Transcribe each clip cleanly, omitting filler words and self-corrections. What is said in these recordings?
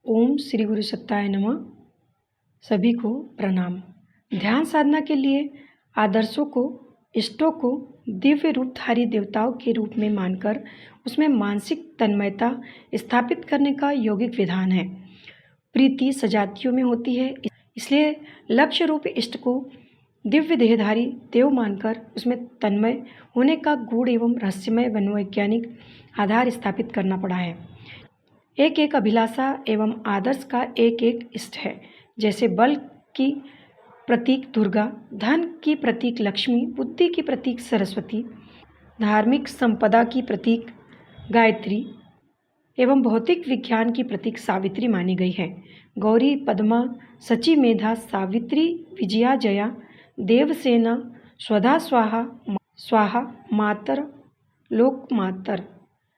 ओम श्री गुरु सत्ताय नमः। सभी को प्रणाम। ध्यान साधना के लिए आदर्शों को, इष्टों को दिव्य रूपधारी देवताओं के रूप में मानकर उसमें मानसिक तन्मयता स्थापित करने का यौगिक विधान है। प्रीति सजातियों में होती है, इसलिए लक्ष्य रूप इष्ट को दिव्य देहधारी देव मानकर उसमें तन्मय होने का गूढ़ एवं रहस्यमय मनोवैज्ञानिक आधार स्थापित करना पड़ा है। एक एक अभिलाषा एवं आदर्श का एक एक इष्ट है। जैसे बल की प्रतीक दुर्गा, धन की प्रतीक लक्ष्मी, बुद्धि की प्रतीक सरस्वती, धार्मिक संपदा की प्रतीक गायत्री एवं भौतिक विज्ञान की प्रतीक सावित्री मानी गई है। गौरी, पद्मा, सची, मेधा, सावित्री, विजया, जया, देवसेना, स्वधा, स्वाहा, स्वाहा, मातर, लोकमातर,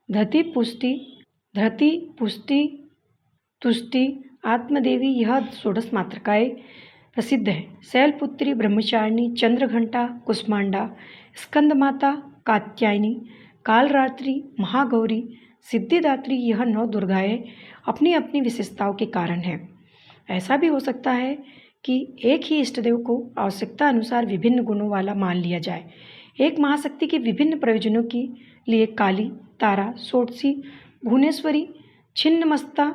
धृति, पुष्टि, तुष्टि, आत्मदेवी, यह षोडश मातृकाएँ प्रसिद्ध है। शैलपुत्री, ब्रह्मचारिणी, चंद्रघंटा, कुष्मांडा, स्कंदमाता, कात्यायनी, कालरात्रि, महागौरी, सिद्धिदात्री, यह 9 दुर्गाएँ अपनी अपनी विशेषताओं के कारण हैं। ऐसा भी हो सकता है कि एक ही इष्टदेव को आवश्यकता अनुसार विभिन्न गुणों वाला मान लिया जाए। एक महाशक्ति के विभिन्न प्रयोजनों के लिए काली, तारा, षोडशी, भुवनेश्वरी, छिन्नमस्ता,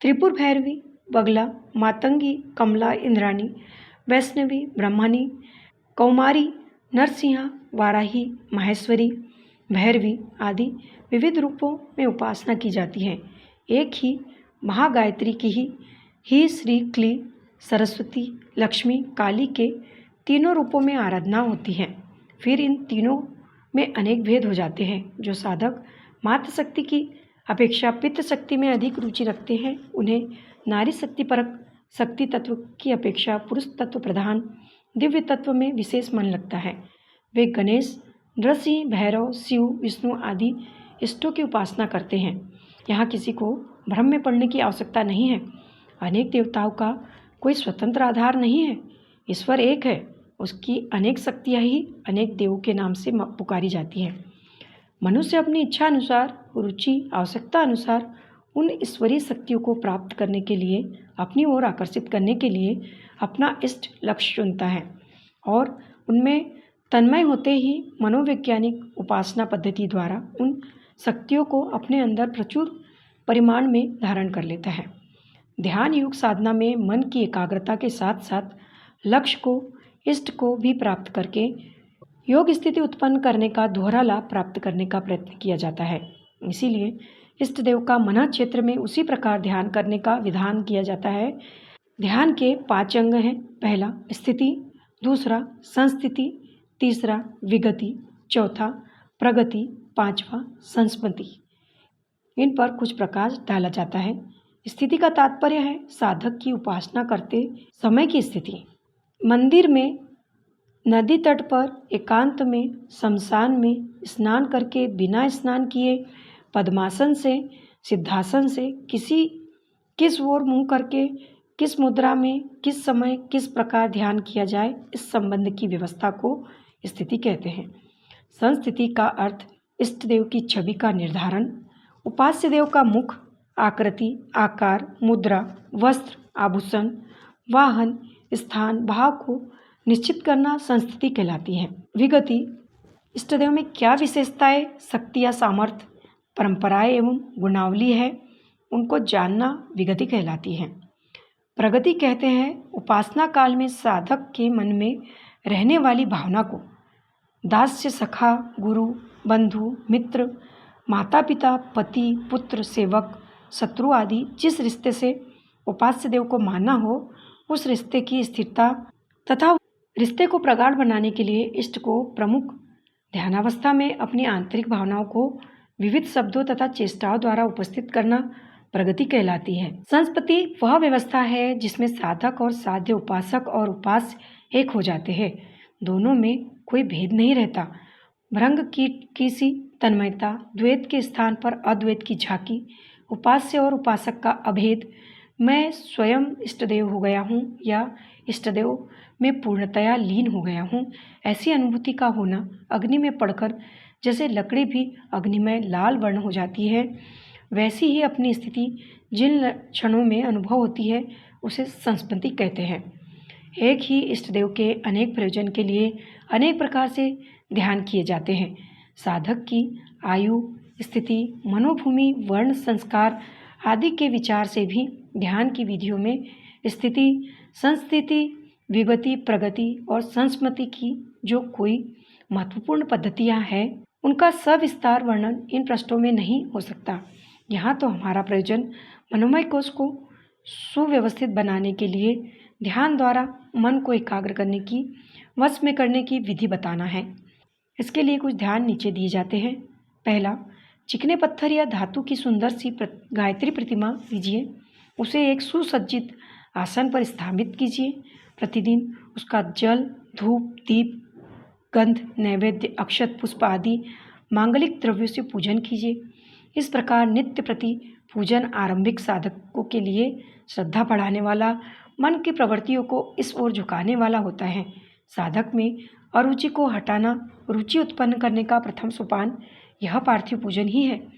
त्रिपुर भैरवी, बगला, मातंगी, कमला, इंद्राणी, वैष्णवी, ब्रह्मणी, कौमारी, नरसिंहा, वाराही, माहेश्वरी, भैरवी आदि विविध रूपों में उपासना की जाती है। एक ही महागायत्री की ही श्री क्ली, सरस्वती, लक्ष्मी, काली के तीनों रूपों में आराधना होती है। फिर इन तीनों में अनेक भेद हो जाते हैं। जो साधक मातृशक्ति की अपेक्षा पितृ शक्ति में अधिक रुचि रखते हैं, उन्हें नारी शक्ति परक शक्ति तत्व की अपेक्षा पुरुष तत्व प्रधान दिव्य तत्व में विशेष मन लगता है। वे गणेश, नृसिंह, भैरव, शिव, विष्णु आदि इष्टों की उपासना करते हैं। यहाँ किसी को भ्रम में पड़ने की आवश्यकता नहीं है। अनेक देवताओं का कोई स्वतंत्र आधार नहीं है। ईश्वर एक है, उसकी अनेक शक्तियाँ ही अनेक देवों के नाम से पुकारी जाती हैं। मनुष्य अपनी इच्छा अनुसार, रुचि, आवश्यकता अनुसार उन ईश्वरीय शक्तियों को प्राप्त करने के लिए, अपनी ओर आकर्षित करने के लिए अपना इष्ट लक्ष्य चुनता है और उनमें तन्मय होते ही मनोवैज्ञानिक उपासना पद्धति द्वारा उन शक्तियों को अपने अंदर प्रचुर परिमाण में धारण कर लेता है। ध्यान योग साधना में मन की एकाग्रता के साथ साथ लक्ष्य को, इष्ट को भी प्राप्त करके योग स्थिति उत्पन्न करने का दोहरा लाभ प्राप्त करने का प्रयत्न किया जाता है। इसीलिए इष्ट देव का मना क्षेत्र में उसी प्रकार ध्यान करने का विधान किया जाता है। ध्यान के 5 अंग हैं। पहला स्थिति, दूसरा संस्थिति, तीसरा विगति, चौथा प्रगति, पांचवा संस्मृति। इन पर कुछ प्रकाश डाला जाता है। स्थिति का तात्पर्य है साधक की उपासना करते समय की स्थिति। मंदिर में, नदी तट पर, एकांत में, शमशान में स्नान करके, बिना स्नान किए, पद्मासन से, सिद्धासन से, किस ओर मुंह करके, किस मुद्रा में, किस समय, किस प्रकार ध्यान किया जाए, इस संबंध की व्यवस्था को स्थिति कहते हैं। संस्थिति का अर्थ इष्ट देव की छवि का निर्धारण, उपास्य देव का मुख, आकृति, आकार, मुद्रा, वस्त्र, आभूषण, वाहन, स्थान, भाव को निश्चित करना संस्थिति कहलाती है। विगति, इष्ट देव में क्या विशेषताएं, शक्ति या सामर्थ्य, परंपराएं एवं गुणावली है, उनको जानना विगति कहलाती है। प्रगति कहते हैं उपासना काल में साधक के मन में रहने वाली भावना को। दास्य, सखा, गुरु, बंधु, मित्र, माता पिता, पति, पुत्र, सेवक, शत्रु आदि जिस रिश्ते से उपास्य देव को मानना हो, उस रिश्ते की स्थिरता तथा रिश्ते को प्रगाढ़ बनाने के लिए इष्ट को प्रमुख ध्यानावस्था में अपनी आंतरिक भावनाओं को विविध शब्दों तथा चेष्टाओं द्वारा उपस्थित करना प्रगति कहलाती है। संस्पति वह व्यवस्था है जिसमें साधक और साध्य, उपासक और उपास्य एक हो जाते हैं। दोनों में कोई भेद नहीं रहता। भ्रंग की किसी तन्मयता, द्वैत के स्थान पर अद्वैत की झांकी, उपास्य और उपासक का अभेद, मैं स्वयं इष्टदेव हो गया हूँ या इष्टदेव में पूर्णतया लीन हो गया हूँ, ऐसी अनुभूति का होना अग्नि में पड़कर जैसे लकड़ी भी अग्नि में लाल वर्ण हो जाती है, वैसी ही अपनी स्थिति जिन क्षणों में अनुभव होती है उसे संस्मृति कहते हैं। एक ही इष्ट देव के अनेक प्रयोजन के लिए अनेक प्रकार से ध्यान किए जाते हैं। साधक की आयु, स्थिति, मनोभूमि, वर्ण, संस्कार आदि के विचार से भी ध्यान की विधियों में स्थिति, संस्थिति, विगति, प्रगति और संस्मृति की जो कोई महत्वपूर्ण पद्धतियां हैं, उनका सविस्तार वर्णन इन पृष्ठों में नहीं हो सकता। यहाँ तो हमारा प्रयोजन मनोमय कोश को सुव्यवस्थित बनाने के लिए ध्यान द्वारा मन को एकाग्र करने की, वश में करने की विधि बताना है। इसके लिए कुछ ध्यान नीचे दिए जाते हैं। पहला, चिकने पत्थर या धातु की सुंदर सी गायत्री प्रतिमा लीजिए। उसे एक सुसज्जित आसन पर स्थापित कीजिए। प्रतिदिन उसका जल, धूप, दीप, गंध, नैवेद्य, अक्षत, पुष्प आदि मांगलिक द्रव्यों से पूजन कीजिए। इस प्रकार नित्य प्रति पूजन आरंभिक साधकों के लिए श्रद्धा बढ़ाने वाला, मन की प्रवृत्तियों को इस ओर झुकाने वाला होता है। साधक में अरुचि को हटाना, रुचि उत्पन्न करने का प्रथम सोपान यह पार्थिव पूजन ही है।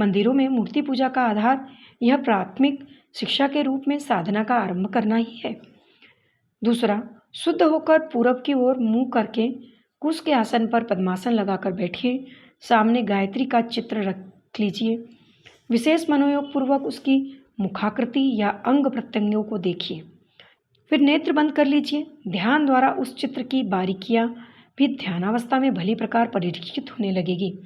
मंदिरों में मूर्ति पूजा का आधार यह प्राथमिक शिक्षा के रूप में साधना का आरंभ करना ही है। दूसरा, शुद्ध होकर पूरब की ओर मुंह करके कुश के आसन पर पद्मासन लगाकर बैठिए। सामने गायत्री का चित्र रख लीजिए। विशेष मनोयोग पूर्वक उसकी मुखाकृति या अंग प्रत्यंगों को देखिए। फिर नेत्र बंद कर लीजिए। ध्यान द्वारा उस चित्र की बारीकियां भी ध्यानावस्था में भली प्रकार परिलक्षित होने लगेगी।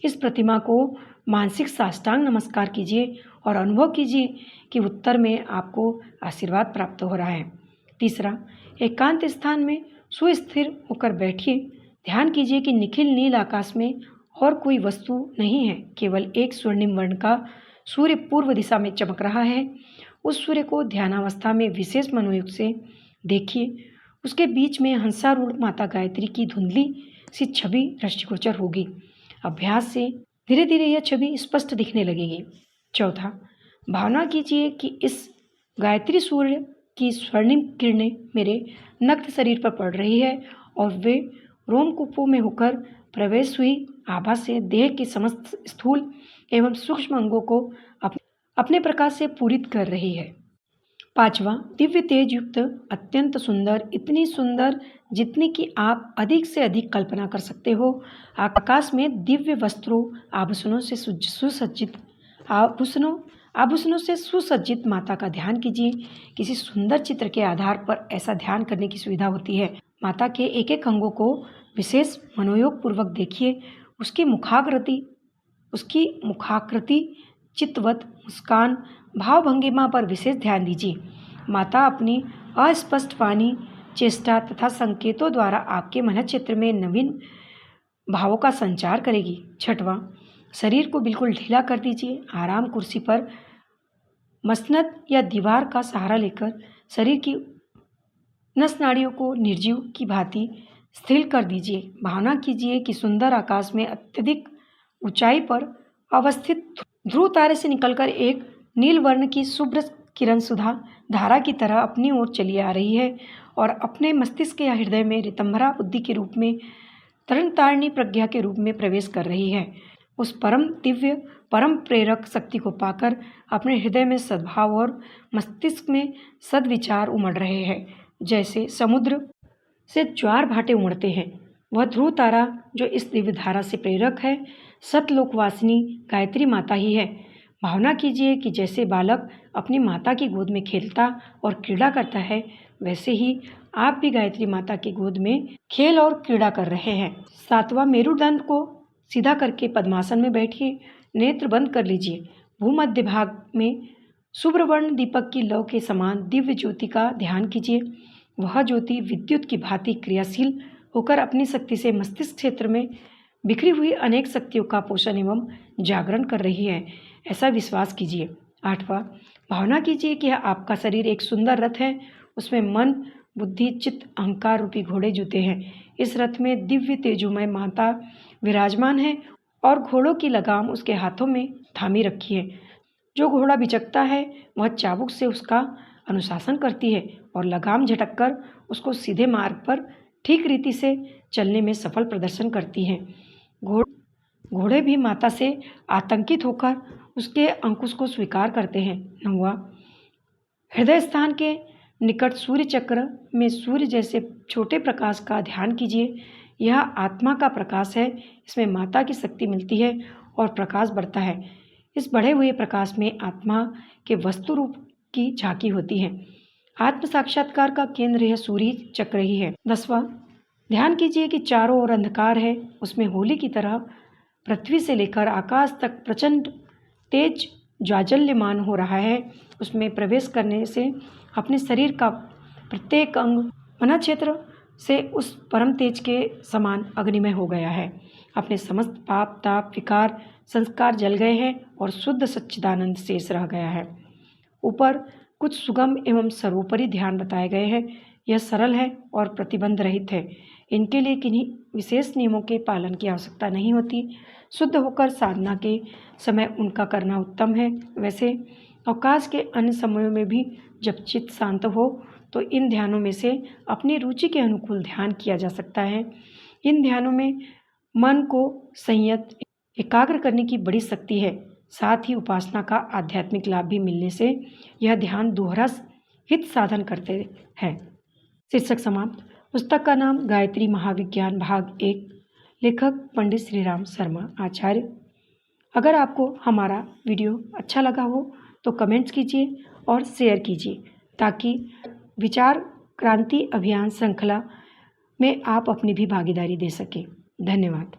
इस प्रतिमा को मानसिक साष्टांग नमस्कार कीजिए और अनुभव कीजिए कि उत्तर में आपको आशीर्वाद प्राप्त हो रहा है। तीसरा, एकांत स्थान में सुस्थिर होकर बैठिए। ध्यान कीजिए कि निखिल नील आकाश में और कोई वस्तु नहीं है, केवल एक स्वर्णिम वर्ण का सूर्य पूर्व दिशा में चमक रहा है। उस सूर्य को ध्यानावस्था में विशेष मनोयोग से देखिए। उसके बीच में हंसारूढ़ माता गायत्री की धुंधली सी छवि दृष्टिगोचर होगी। अभ्यास से धीरे धीरे यह छवि स्पष्ट दिखने लगेगी। चौथा, भावना कीजिए कि इस गायत्री सूर्य की स्वर्णिम किरणें मेरे नग्न शरीर पर पड़ रही है और वे रोमकूपों में होकर प्रवेश हुई आभा से देह के समस्त स्थूल एवं सूक्ष्म अंगों को अपने प्रकाश से पूरित कर रही है। पांचवा, दिव्य तेज युक्त अत्यंत सुंदर, इतनी सुंदर जितनी कि आप अधिक से अधिक कल्पना कर सकते हो, आकाश में दिव्य वस्त्रों, आभूषणों से सुसज्जित माता का ध्यान कीजिए। किसी सुंदर चित्र के आधार पर ऐसा ध्यान करने की सुविधा होती है। माता के एक एक अंगों को विशेष मनोयोग पूर्वक देखिए। उसकी मुखाकृति, चित्तवत मुस्कान, भाव भंगिमा पर विशेष ध्यान दीजिए। माता अपनी अस्पष्ट वाणी, चेष्टा तथा संकेतों द्वारा आपके मन क्षेत्र में नवीन भावों का संचार करेगी। छठवां, शरीर को बिल्कुल ढीला कर दीजिए। आराम कुर्सी पर मसनद या दीवार का सहारा लेकर शरीर की नस नाड़ियों को निर्जीव की भांति स्थिर कर दीजिए। भावना कीजिए कि सुंदर आकाश में अत्यधिक ऊंचाई पर अवस्थित ध्रुव तारे से निकलकर एक नील वर्ण की शुभ्र किरण सुधा धारा की तरह अपनी ओर चली आ रही है और अपने मस्तिष्क या हृदय में ऋतंभरा बुद्धि के रूप में, तरणतारिणी प्रज्ञा के रूप में प्रवेश कर रही है। उस परम दिव्य, परम प्रेरक शक्ति को पाकर अपने हृदय में सद्भाव और मस्तिष्क में सद्विचार उमड़ रहे हैं। जैसे समुद्र से ज्वार भाटे उमड़ते हैं, वह ध्रुव तारा जो इस दिव्य धारा से प्रेरक है, सतलोकवासिनी गायत्री माता ही है। भावना कीजिए कि जैसे बालक अपनी माता की गोद में खेलता और क्रीड़ा करता है, वैसे ही आप भी गायत्री माता की गोद में खेल और क्रीड़ा कर रहे हैं। सातवां, मेरुदंड को सीधा करके पद्मासन में बैठिए। नेत्र बंद कर लीजिए। भूमध्य भाग में शुभ्रवर्ण दीपक की लौ के समान दिव्य ज्योति का ध्यान कीजिए। वह ज्योति विद्युत की भांति क्रियाशील होकर अपनी शक्ति से मस्तिष्क क्षेत्र में बिखरी हुई अनेक शक्तियों का पोषण एवं जागरण कर रही है, ऐसा विश्वास कीजिए। आठवां, भावना कीजिए कि आपका शरीर एक सुंदर रथ है। उसमें मन, बुद्धि, चित्त, अहंकार रूपी घोड़े जुते हैं। इस रथ में दिव्य तेजोमय माता विराजमान है और घोड़ों की लगाम उसके हाथों में थामी रखी है। जो घोड़ा बिचकता है वह चाबुक से उसका अनुशासन करती है और लगाम झटककर उसको सीधे मार्ग पर ठीक रीति से चलने में सफल प्रदर्शन करती है। घोड़े भी माता से आतंकित होकर उसके अंकुश को स्वीकार करते हैं। 9वां, हृदय स्थान के निकट सूर्य चक्र में सूर्य जैसे छोटे प्रकाश का ध्यान कीजिए। यह आत्मा का प्रकाश है। इसमें माता की शक्ति मिलती है और प्रकाश बढ़ता है। इस बढ़े हुए प्रकाश में आत्मा के वस्तु रूप की झांकी होती है। आत्म साक्षात्कार का केंद्र यह सूर्य चक्र ही है। 10वां, ध्यान कीजिए कि चारों ओर अंधकार है। उसमें होली की तरह पृथ्वी से लेकर आकाश तक प्रचंड तेज ज्वाजल्यमान हो रहा है। उसमें प्रवेश करने से अपने शरीर का प्रत्येक अंग मन क्षेत्र से उस परम तेज के समान अग्निमय हो गया है। अपने समस्त पाप ताप विकार संस्कार जल गए हैं और शुद्ध सच्चिदानंद शेष रह गया है। ऊपर कुछ सुगम एवं सर्वोपरि ध्यान बताए गए हैं। यह सरल है और प्रतिबंध रहित है। इनके लिए किन्हीं विशेष नियमों के पालन की आवश्यकता नहीं होती। शुद्ध होकर साधना के समय उनका करना उत्तम है। वैसे अवकाश के अन्य समयों में भी जब चित्त शांत हो तो इन ध्यानों में से अपनी रुचि के अनुकूल ध्यान किया जा सकता है। इन ध्यानों में मन को संयत एकाग्र करने की बड़ी शक्ति है। साथ ही उपासना का आध्यात्मिक लाभ भी मिलने से यह ध्यान दोहरा हित साधन करते हैं। शीर्षक समाप्त। पुस्तक का नाम गायत्री महाविज्ञान भाग 1, लेखक पंडित श्रीराम शर्मा आचार्य। अगर आपको हमारा वीडियो अच्छा लगा हो तो कमेंट्स कीजिए और शेयर कीजिए ताकि विचार क्रांति अभियान श्रृंखला में आप अपनी भी भागीदारी दे सकें। धन्यवाद।